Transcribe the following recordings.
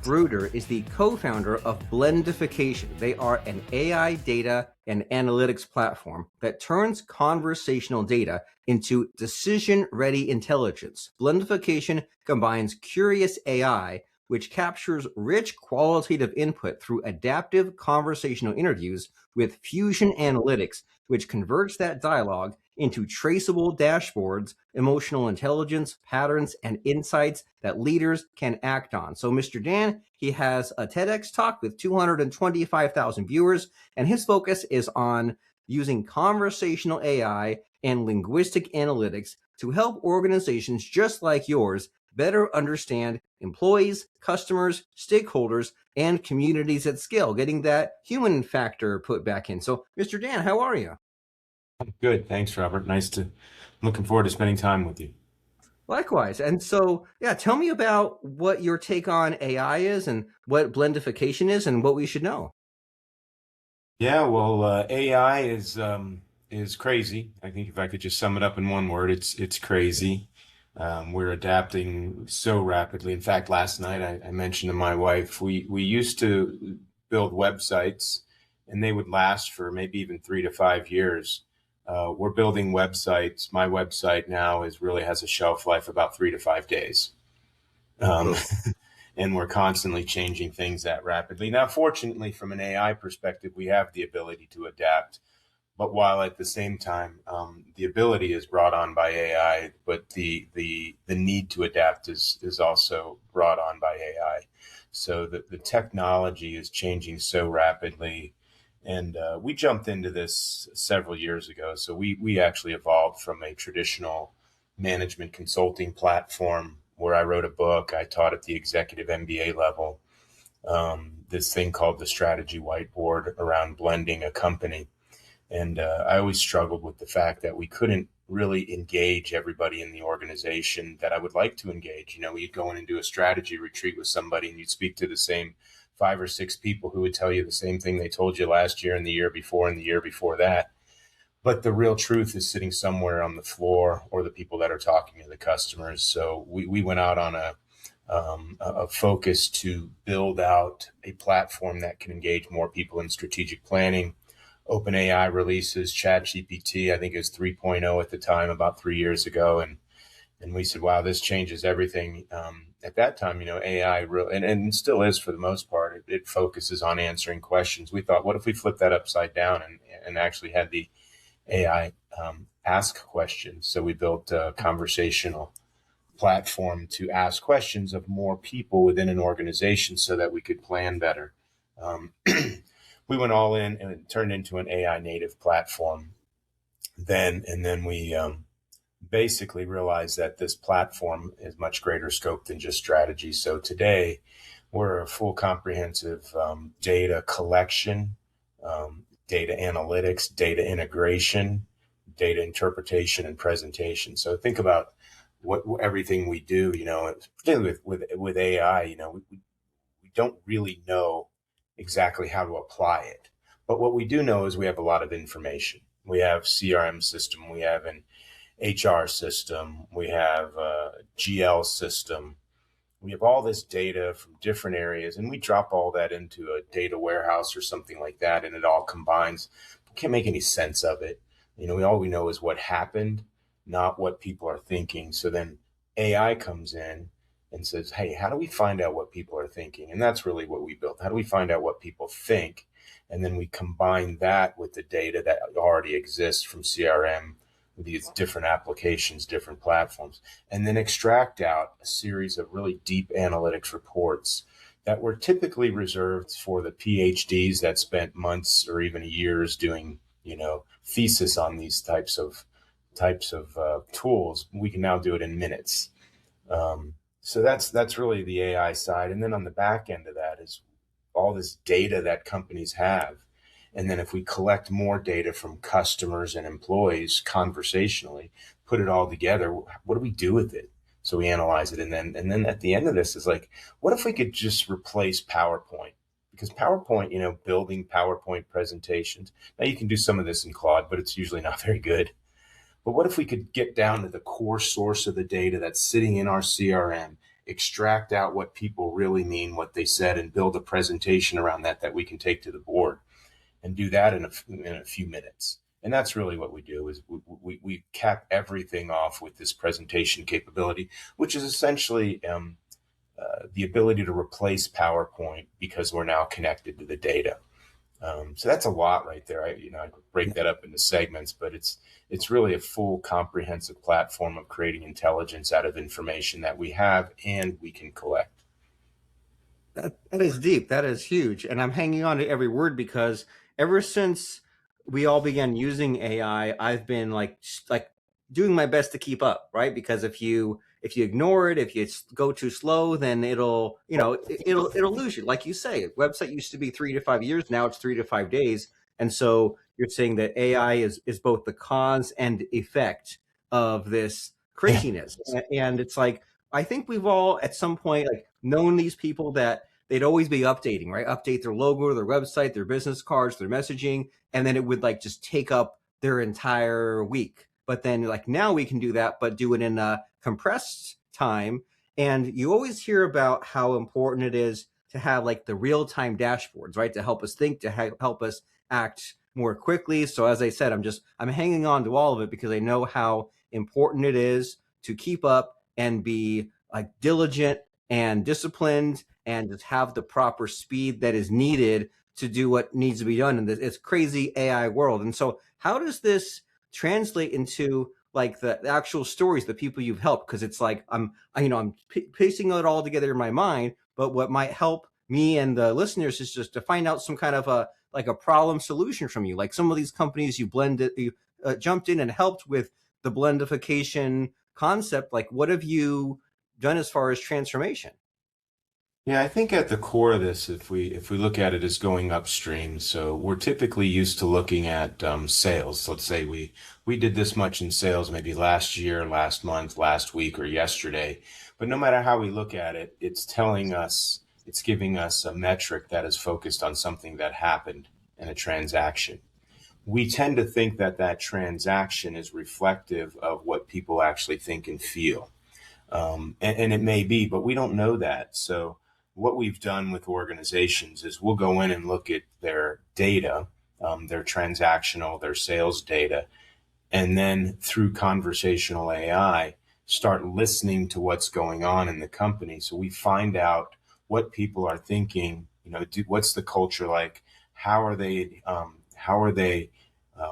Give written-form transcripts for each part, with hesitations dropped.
Bruder is the co-founder of Blendification. They are an AI data and analytics platform that turns conversational data into decision-ready intelligence. Blendification combines curious AI, which captures rich qualitative input through adaptive conversational interviews, with Fusion Analytics, which converts that dialogue into traceable dashboards, emotional intelligence, patterns, and insights that leaders can act on. So Mr. Dan, he has a TEDx talk with 225,000 viewers, and his focus is on using conversational AI and linguistic analytics to help organizations just like yours better understand employees, customers, stakeholders, and communities at scale, getting that human factor put back in. So, Mr. Dan, how are you? Good. Thanks, Robert. Looking forward to spending time with you. Likewise. And so, yeah, tell me about what your take on AI is and what blendification is and what we should know. Yeah, well, AI is crazy. I think if I could just sum it up in one word, it's crazy. We're adapting so rapidly. In fact, last night I mentioned to my wife, we used to build websites and they would last for maybe even 3 to 5 years. We're building websites. My website now really has a shelf life about 3 to 5 days. And we're constantly changing things that rapidly. Now, fortunately, from an AI perspective, we have the ability to adapt. But while at the same time, the ability is brought on by AI, but the need to adapt is also brought on by AI. So the technology is changing so rapidly. And we jumped into this several years ago. So we actually evolved from a traditional management consulting platform where I wrote a book. I taught at the executive MBA level, this thing called the strategy whiteboard around blending a company. And I always struggled with the fact that we couldn't really engage everybody in the organization that I would like to engage. You know, you'd go in and do a strategy retreat with somebody and you'd speak to the same 5 or 6 people who would tell you the same thing they told you last year and the year before and the year before that. But the real truth is sitting somewhere on the floor or the people that are talking to the customers. So we went out on a focus to build out a platform that can engage more people in strategic planning. OpenAI releases ChatGPT, I think it was 3.0 at the time, about 3 years ago. And we said, wow, this changes everything. At that time, you know, AI and still is for the most part, it focuses on answering questions. We thought, what if we flip that upside down and actually had the AI ask questions? So we built a conversational platform to ask questions of more people within an organization so that we could plan better. We went all in and it turned into an AI native platform then. And then we basically realized that this platform is much greater scope than just strategy. So today we're a full comprehensive data collection, data analytics, data integration, data interpretation, and presentation. So think about what everything we do, you know, particularly with AI, you know, we don't really know exactly how to apply it. But what we do know is we have a lot of information. We have CRM system, we have an HR system, we have a GL system. We have all this data from different areas, and we drop all that into a data warehouse or something like that, and it all combines. We can't make any sense of it. You know, all we know is what happened, not what people are thinking. So then AI comes in and says, hey, how do we find out what people are thinking? And that's really what we built. How do we find out what people think? And then we combine that with the data that already exists from CRM, these different applications, different platforms, and then extract out a series of really deep analytics reports that were typically reserved for the PhDs that spent months or even years doing, you know, thesis on these types of tools. We can now do it in minutes. So that's really the AI side. And then on the back end of that is all this data that companies have. And then if we collect more data from customers and employees conversationally, put it all together, what do we do with it? So we analyze it. And then at the end of this is like, what if we could just replace PowerPoint? Because PowerPoint, you know, building PowerPoint presentations, now you can do some of this in Claude, but it's usually not very good. But what if we could get down to the core source of the data that's sitting in our CRM extract out what people really mean, what they said, and build a presentation around that we can take to the board, and do that in a few minutes. And that's really what we do, is we cap everything off with this presentation capability, which is essentially the ability to replace PowerPoint because we're now connected to the data. So that's a lot right there. I could break that up into segments, but it's really a full comprehensive platform of creating intelligence out of information that we have and we can collect. That is deep. That is huge. And I'm hanging on to every word because ever since we all began using AI, I've been like doing my best to keep up, right? Because if you ignore it, if you go too slow, then it'll lose you. Like you say, website used to be 3 to 5 years, now it's 3 to 5 days. And so you're saying that AI is both the cause and effect of this craziness. And it's like, I think we've all at some point like known these people that they'd always be updating, right? Update their logo, their website, their business cards, their messaging, and then it would like just take up their entire week. But then like now we can do that, but do it in a compressed time. And you always hear about how important it is to have like the real-time dashboards, right? To help us think, to help us act more quickly. So as I said, I'm hanging on to all of it because I know how important it is to keep up and be like diligent and disciplined and just have the proper speed that is needed to do what needs to be done in this crazy AI world. And so how does this translate into like the actual stories, the people you've helped? Because it's like I'm piecing it all together in my mind, but what might help me and the listeners is just to find out some kind of a problem solution from you. Like some of these companies you jumped in and helped with the blendification concept. Like what have you done as far as transformation? Yeah, I think at the core of this, if we look at it as going upstream, so we're typically used to looking at sales. Let's say we did this much in sales maybe last year, last month, last week, or yesterday. But no matter how we look at it, it's giving us a metric that is focused on something that happened in a transaction. We tend to think that transaction is reflective of what people actually think and feel. And it may be, but we don't know that. So what we've done with organizations is we'll go in and look at their data, their transactional, their sales data, and then through conversational AI, start listening to what's going on in the company. So we find out what people are thinking, what's the culture like? How are they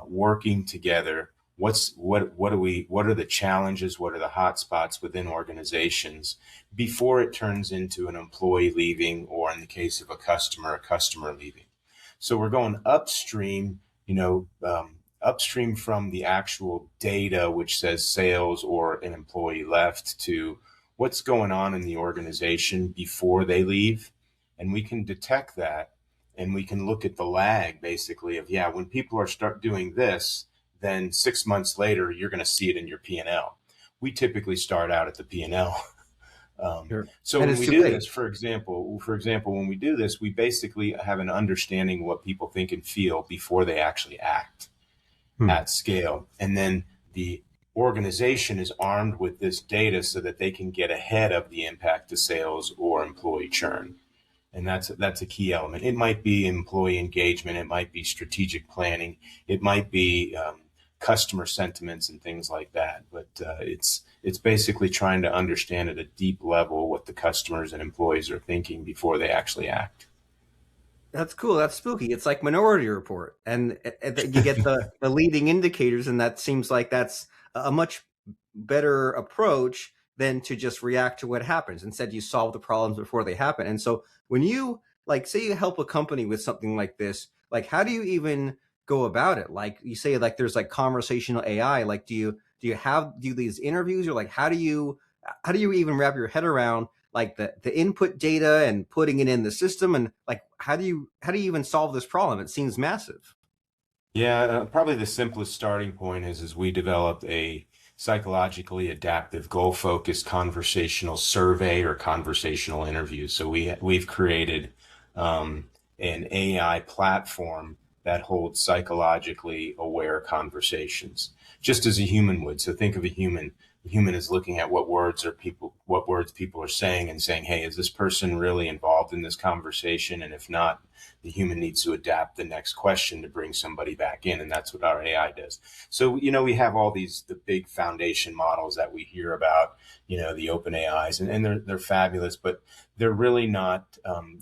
working together? What are the challenges? What are the hotspots within organizations before it turns into an employee leaving, or in the case of a customer leaving? So we're going upstream, upstream from the actual data, which says sales or an employee left, to what's going on in the organization before they leave. And we can detect that, and we can look at the lag basically of, when people start doing this, then 6 months later, you're going to see it in your P&L. We typically start out at the P&L. Sure. So when we do this, for example, when we do this, we basically have an understanding of what people think and feel before they actually act at scale. And then the organization is armed with this data so that they can get ahead of the impact to sales or employee churn. And that's a key element. It might be employee engagement. It might be strategic planning. It might be customer sentiments and things like that. But it's basically trying to understand at a deep level what the customers and employees are thinking before they actually act. That's cool. That's spooky. It's like Minority Report, and you get the leading indicators, and that seems like that's a much better approach than to just react to what happens. Instead, you solve the problems before they happen. And so when you say you help a company with something like this, like how do you even go about it? Like you say, like there's like conversational AI. Like do you do these interviews, or like how do you even wrap your head around like the input data and putting it in the system, and like how do you even solve this problem? It seems massive. Yeah, probably the simplest starting point is we developed a psychologically adaptive, goal-focused conversational survey or conversational interview. So we've created an AI platform that holds psychologically aware conversations, just as a human would. So think of a human. The human is looking at what what words people are saying and saying, hey, is this person really involved in this conversation? And if not, the human needs to adapt the next question to bring somebody back in. And that's what our AI does. So, we have all the big foundation models that we hear about, the open AIs, and they're fabulous, but they're really not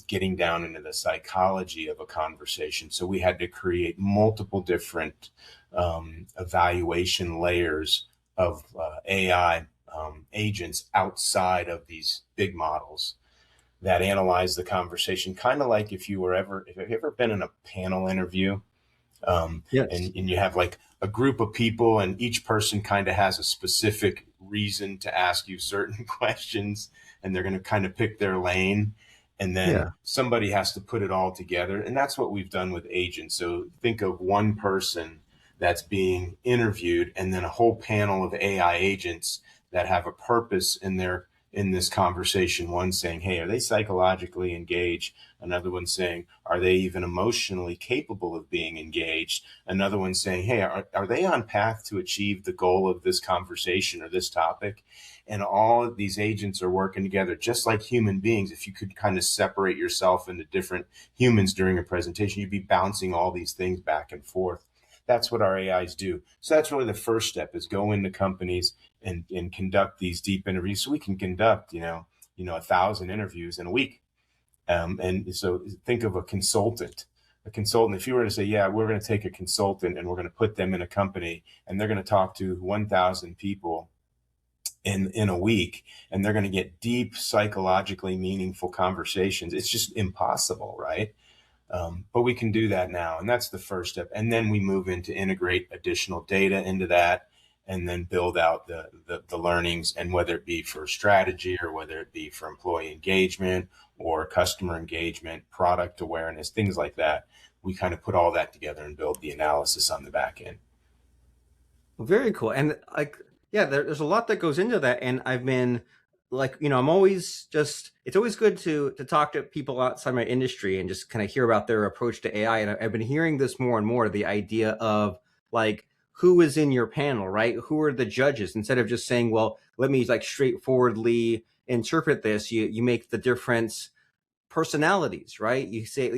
getting down into the psychology of a conversation. So we had to create multiple different evaluation layers of AI agents outside of these big models that analyze the conversation, kind of like if you've ever been in a panel interview, Yes. and you have like a group of people and each person kind of has a specific reason to ask you certain questions, and they're going to kind of pick their lane, and then somebody has to put it all together. And that's what we've done with agents. So think of one person that's being interviewed and then a whole panel of AI agents that have a purpose in this conversation. One saying, hey, are they psychologically engaged? Another one saying, are they even emotionally capable of being engaged? Another one saying, hey, are they on path to achieve the goal of this conversation or this topic? And all of these agents are working together just like human beings. If you could kind of separate yourself into different humans during a presentation, you'd be bouncing all these things back and forth. That's what our AIs do. So that's really the first step, is go into companies and conduct these deep interviews. So we can conduct, 1,000 interviews in a week. And so think of a consultant. If you were to say, yeah, we're going to take a consultant and we're going to put them in a company and they're going to talk to 1,000 people in a week, and they're going to get deep, psychologically meaningful conversations. It's just impossible, right? But we can do that now. And that's the first step. And then we move into integrate additional data into that, and then build out the learnings, and whether it be for strategy or whether it be for employee engagement or customer engagement, product awareness, things like that. We kind of put all that together and build the analysis on the back end. Very cool. And there's a lot that goes into that. And I've been I'm always it's always good to talk to people outside my industry and just kind of hear about their approach to AI. And I've been hearing this more and more, the idea of who is in your panel, right? Who are the judges? Instead of just saying, well, let me straightforwardly interpret this, you make the different personalities, right? You say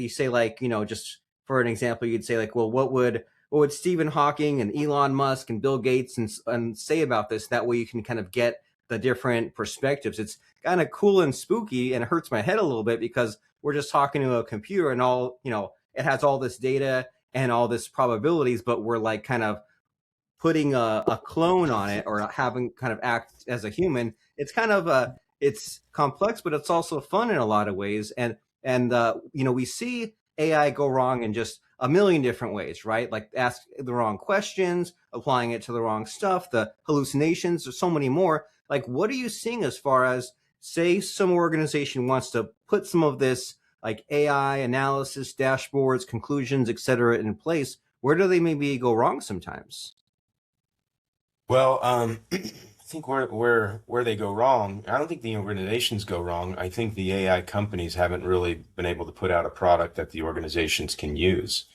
just for an example, you'd say well, what would Stephen Hawking and Elon Musk and Bill Gates and say about this? That way you can kind of get the different perspectives. It's kind of cool and spooky, and it hurts my head a little bit because we're just talking to a computer and all, it has all this data and all this probabilities, but we're kind of putting a clone on it, or having kind of act as a human. It's kind of it's complex, but it's also fun in a lot of ways. And we see AI go wrong in just a million different ways, right? Like ask the wrong questions, applying it to the wrong stuff, the hallucinations, there's so many more. What are you seeing as far as, say, some organization wants to put some of this AI analysis, dashboards, conclusions, etc. in place? Where do they maybe go wrong sometimes? Well, I think where they go wrong, I don't think the organizations go wrong. I think the AI companies haven't really been able to put out a product that the organizations can use.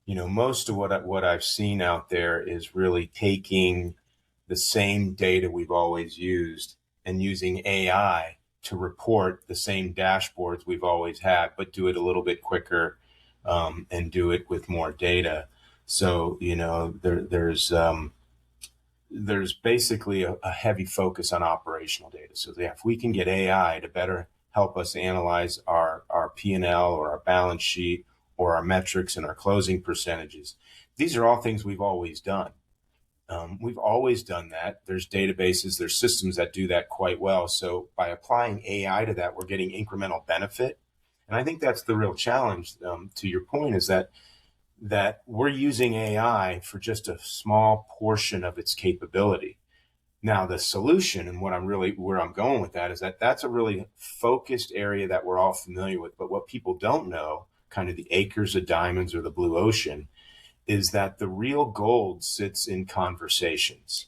Most of what I've seen out there is really taking the same data we've always used and using AI to report the same dashboards we've always had, but do it a little bit quicker, and do it with more data. So, there's basically a heavy focus on operational data. So if we can get AI to better help us analyze our P&L or our balance sheet or our metrics and our closing percentages, these are all things we've always done. We've always done that. There's databases, there's systems that do that quite well. So by applying AI to that, we're getting incremental benefit. And I think that's the real challenge, to your point, is that we're using AI for just a small portion of its capability. Now, the solution, and where I'm going with that, is that's a really focused area that we're all familiar with. But what people don't know, kind of the acres of diamonds or the blue ocean, is that the real gold sits in conversations.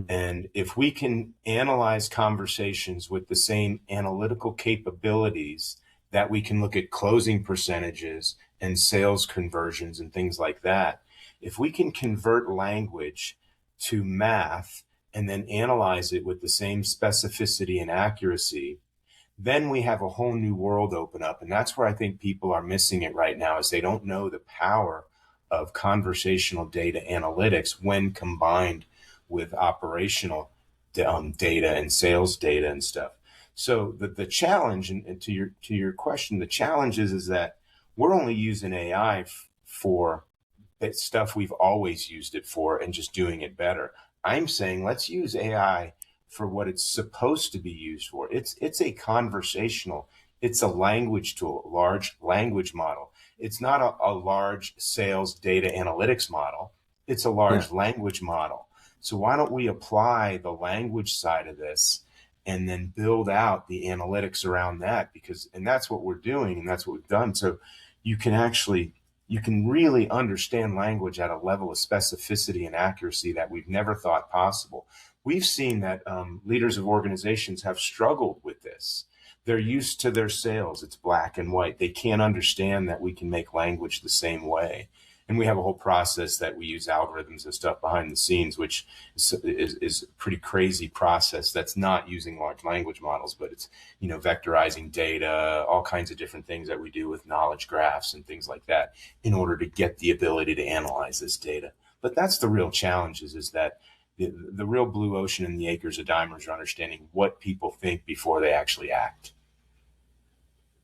And if we can analyze conversations with the same analytical capabilities that we can look at closing percentages and sales conversions and things like that, if we can convert language to math and then analyze it with the same specificity and accuracy, then we have a whole new world open up. And that's where I think people are missing it right now, is they don't know the power of conversational data analytics when combined with operational data and sales data and stuff. So the challenge, and to your question, the challenge is that we're only using AI for that stuff we've always used it for and just doing it better. I'm saying let's use AI for what it's supposed to be used for. It's a conversational, it's a language tool, a large language model. It's not a large sales data analytics model. It's a large language model. So why don't we apply the language side of this and then build out the analytics around that? And that's what we're doing, and that's what we've done. So you can really understand language at a level of specificity and accuracy that we've never thought possible. We've seen that leaders of organizations have struggled with this. They're used to their sales. It's black and white. They can't understand that we can make language the same way. And we have a whole process that we use algorithms and stuff behind the scenes, which is a pretty crazy process that's not using large language models, but it's, vectorizing data, all kinds of different things that we do with knowledge graphs and things like that in order to get the ability to analyze this data. But that's the real challenge, is that the real blue ocean and the acres of diamonds are understanding what people think before they actually act.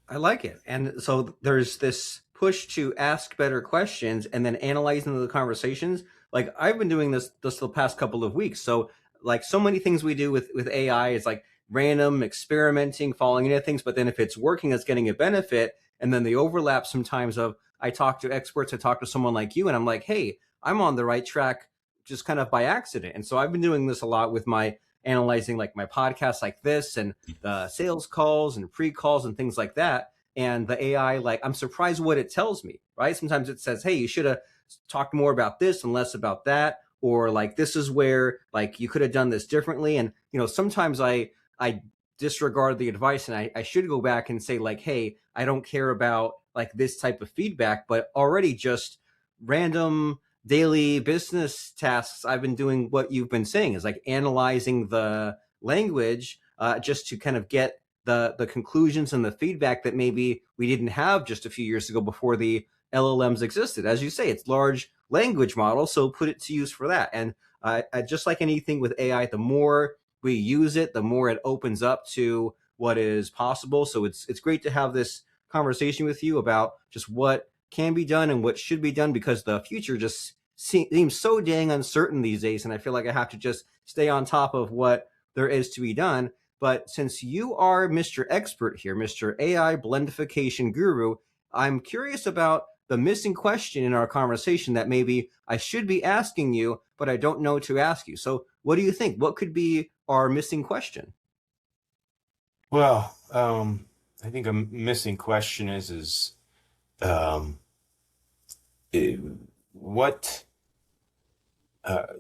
I like it. And so there's this push to ask better questions and then analyzing the conversations. Like I've been doing this the past couple of weeks. So like so many things we do with AI, it's like random experimenting, falling into things. But then if it's working, it's getting a benefit. And then the overlap sometimes of I talk to experts, I talk to someone like you, and I'm like, hey, I'm on the right track just kind of by accident. And so I've been doing this a lot with my analyzing like my podcasts like this and the sales calls and pre-calls and things like that. And the AI, like, I'm surprised what it tells me, right? Sometimes it says, hey, you should have talked more about this and less about that. Or like, this is where like you could have done this differently. And, sometimes I disregard the advice and I should go back and say like, hey, I don't care about like this type of feedback, but already just random daily business tasks, I've been doing what you've been saying, is like analyzing the language just to kind of get the conclusions and the feedback that maybe we didn't have just a few years ago before the LLMs existed. As you say, it's large language model, so put it to use for that. And just like anything with AI, the more we use it, the more it opens up to what is possible. So it's great to have this conversation with you about just what can be done and what should be done, because the future just seems so dang uncertain these days. And I feel like I have to just stay on top of what there is to be done. But since you are Mr. Expert here, Mr. AI Blendification Guru, I'm curious about the missing question in our conversation that maybe I should be asking you, but I don't know to ask you. So what do you think? What could be our missing question? Well, I think a missing question is what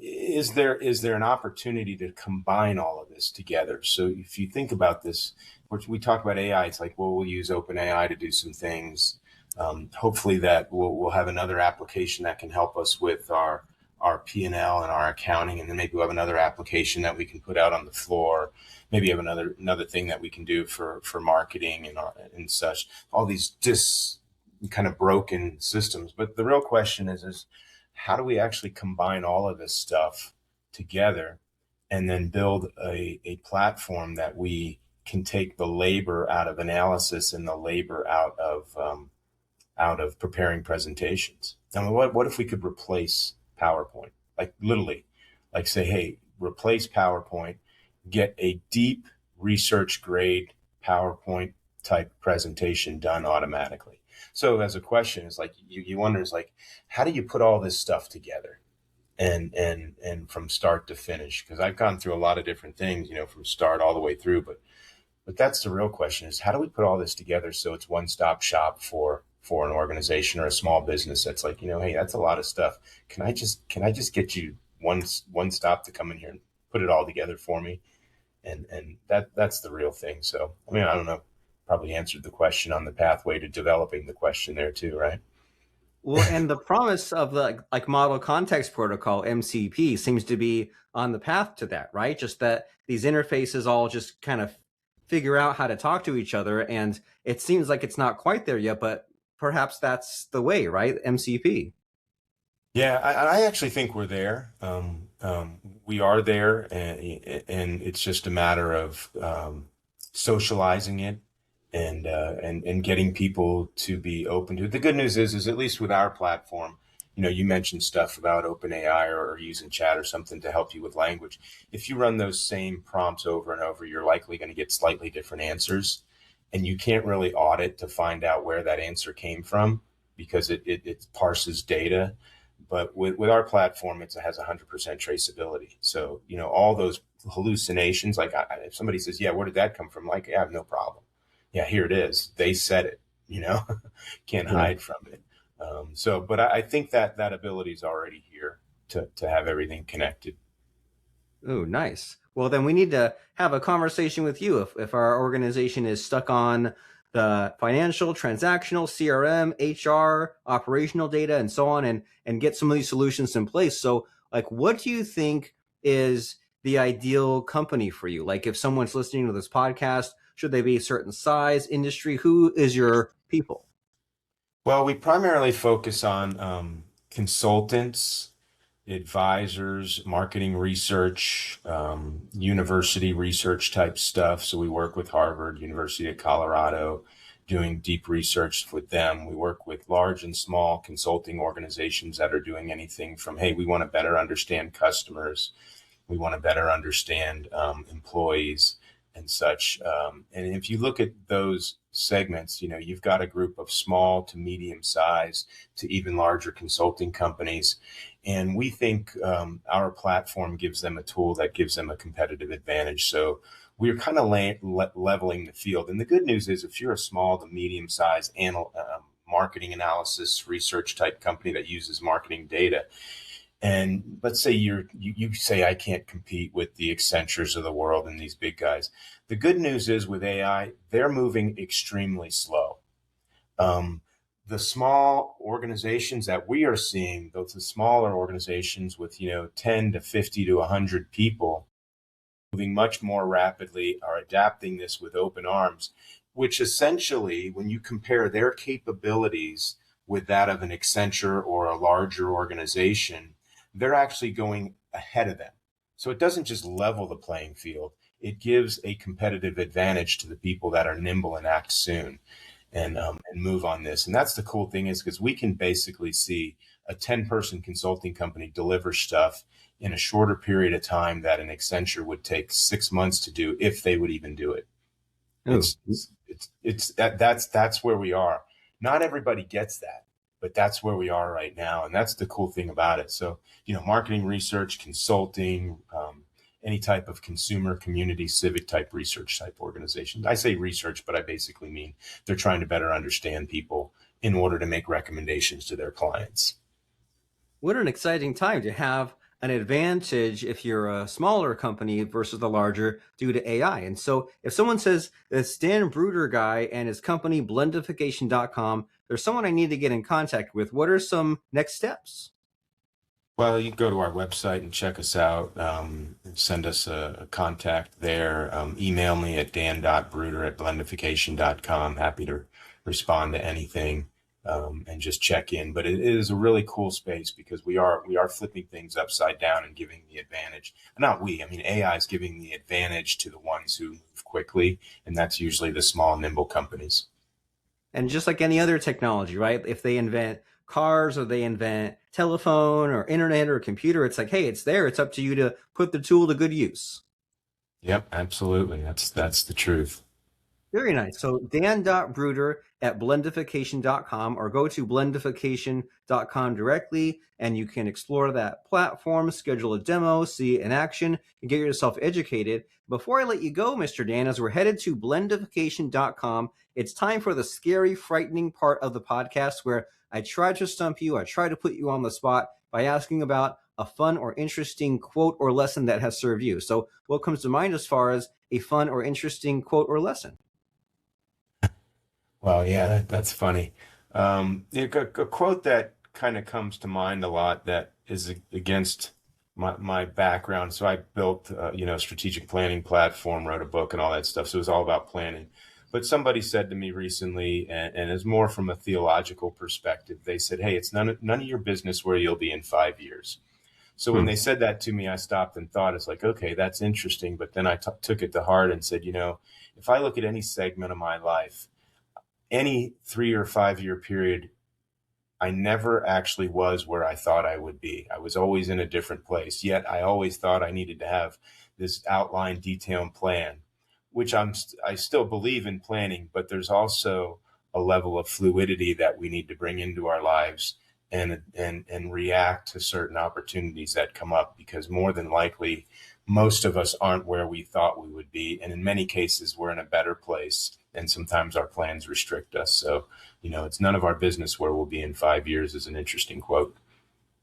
is there an opportunity to combine all of this together? So if you think about this, we talk about AI, it's like, well, we'll use OpenAI to do some things. Hopefully that we'll have another application that can help us with our P&L and our accounting, and then maybe we'll have another application that we can put out on the floor. Maybe have another thing that we can do for marketing and such. All these kind of broken systems. But the real question is how do we actually combine all of this stuff together and then build a platform that we can take the labor out of analysis and the labor out of preparing presentations? I mean, what if we could replace PowerPoint? Like literally, like say, hey, replace PowerPoint, get a deep research grade PowerPoint type presentation done automatically. So as a question, it's like you wonder, is like, how do you put all this stuff together and from start to finish? Because I've gone through a lot of different things, from start all the way through, but that's the real question, is how do we put all this together so it's one-stop shop for an organization or a small business that's like, hey, that's a lot of stuff. Can I just get you one stop to come in here and put it all together for me? And that's the real thing. So, I mean, I don't know, probably answered the question on the pathway to developing the question there too, right? Well, and the promise of the like model context protocol MCP seems to be on the path to that, right? Just that these interfaces all just kind of figure out how to talk to each other, and it seems like it's not quite there yet, but perhaps that's the way, right? MCP. Yeah, I actually think we're there. We are there, and it's just a matter of socializing it and getting people to be open to it. The good news is at least with our platform, you mentioned stuff about OpenAI or using chat or something to help you with language. If you run those same prompts over and over, you're likely going to get slightly different answers, and you can't really audit to find out where that answer came from because it parses data. But with our platform, it has 100% traceability. So, all those hallucinations, like if somebody says, yeah, where did that come from? Like, I have no problem. Yeah, here it is. They said it, can't Yeah. hide from it. But I think that ability is already here to have everything connected. Oh, nice. Well, then we need to have a conversation with you if our organization is stuck on the financial, transactional, CRM, HR, operational data, and so on, and get some of these solutions in place. So, like, what do you think is the ideal company for you? Like, if someone's listening to this podcast, should they be a certain size, industry? Who is your people? Well, we primarily focus on consultants, advisors, marketing research, university research type stuff. So we work with Harvard, University of Colorado, doing deep research with them. We work with large and small consulting organizations that are doing anything from, hey, we want to better understand customers. We want to better understand employees and such. And if you look at those segments, you've got a group of small to medium size to even larger consulting companies. And we think our platform gives them a tool that gives them a competitive advantage. So we're kind of leveling the field. And the good news is if you're a small to medium size marketing analysis research type company that uses marketing data, and let's say you say I can't compete with the Accentures of the world and these big guys. The good news is with AI, they're moving extremely slow. The small organizations that we are seeing, those the smaller organizations with 10 to 50 to 100 people, moving much more rapidly, are adapting this with open arms, which essentially, when you compare their capabilities with that of an Accenture or a larger organization, they're actually going ahead of them. So it doesn't just level the playing field, it gives a competitive advantage to the people that are nimble and act soon and move on this. And that's the cool thing is because we can basically see a 10-person consulting company deliver stuff in a shorter period of time that an Accenture would take 6 months to do if they would even do it. Oh, That's where we are. Not everybody gets that, but that's where we are right now, and that's the cool thing about it. So, marketing research, consulting, any type of consumer, community, civic type research type organization. I say research, but I basically mean they're trying to better understand people in order to make recommendations to their clients. what an exciting time to have an advantage if you're a smaller company versus the larger due to AI. And so if someone says this Dan Bruder guy and his company blendification.com, there's someone I need to get in contact with, what are some next steps? Well, you can go to our website and check us out. Send us a contact there. Email me at dan.bruder@blendification.com. Happy to respond to anything and just check in. But it is a really cool space because we are flipping things upside down and giving the advantage. Not we, I mean AI is giving the advantage to the ones who move quickly, and that's usually the small, nimble companies. And just like any other technology, right? If they invent cars or they invent telephone or internet or computer, it's like, hey, it's there. It's up to you to put the tool to good use. Yep, absolutely. That's the truth. Very nice. So dan.bruder@blendification.com or go to blendification.com directly and you can explore that platform, schedule a demo, see it in action, and get yourself educated. Before I let you go, Mr. Dan, as we're headed to blendification.com, it's time for the scary, frightening part of the podcast where I try to stump you, I try to put you on the spot by asking about a fun or interesting quote or lesson that has served you. So what comes to mind as far as a fun or interesting quote or lesson? Well, yeah, that's funny. A quote that kind of comes to mind a lot that is against my background. So I built, strategic planning platform, wrote a book and all that stuff. So it was all about planning. But somebody said to me recently, and it's more from a theological perspective, they said, hey, it's none of your business where you'll be in 5 years. So when they said that to me, I stopped and thought, it's like, okay, that's interesting. But then I took it to heart and said, if I look at any segment of my life, any 3 or 5 year period, I never actually was where I thought I would be. I was always in a different place. Yet I always thought I needed to have this outline, detailed plan, which I still believe in planning, but there's also a level of fluidity that we need to bring into our lives and react to certain opportunities that come up, because more than likely, most of us aren't where we thought we would be. And in many cases, we're in a better place. And sometimes our plans restrict us. So, it's none of our business where we'll be in 5 years is an interesting quote.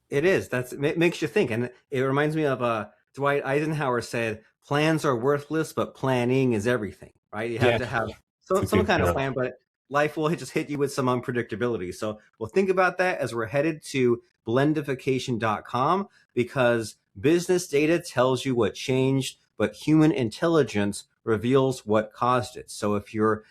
It is. It makes you think. And it reminds me of Dwight Eisenhower said, plans are worthless, but planning is everything, right? You have to have some kind of plan, but life will just hit you with some unpredictability. So we'll think about that as we're headed to blendification.com, because business data tells you what changed, but human intelligence reveals what caused it. So if you're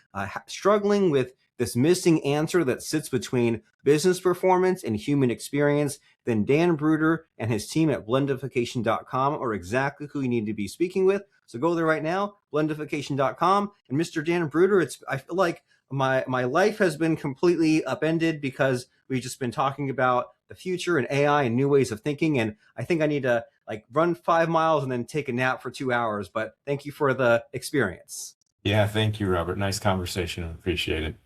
struggling with this missing answer that sits between business performance and human experience, then Dan Bruder and his team at blendification.com are exactly who you need to be speaking with. So go there right now, blendification.com. And Mr. Dan Bruder, I feel like my life has been completely upended because we've just been talking about the future and AI and new ways of thinking. And I think I need to run 5 miles and then take a nap for 2 hours. But thank you for the experience. Yeah, thank you, Robert. Nice conversation. I appreciate it.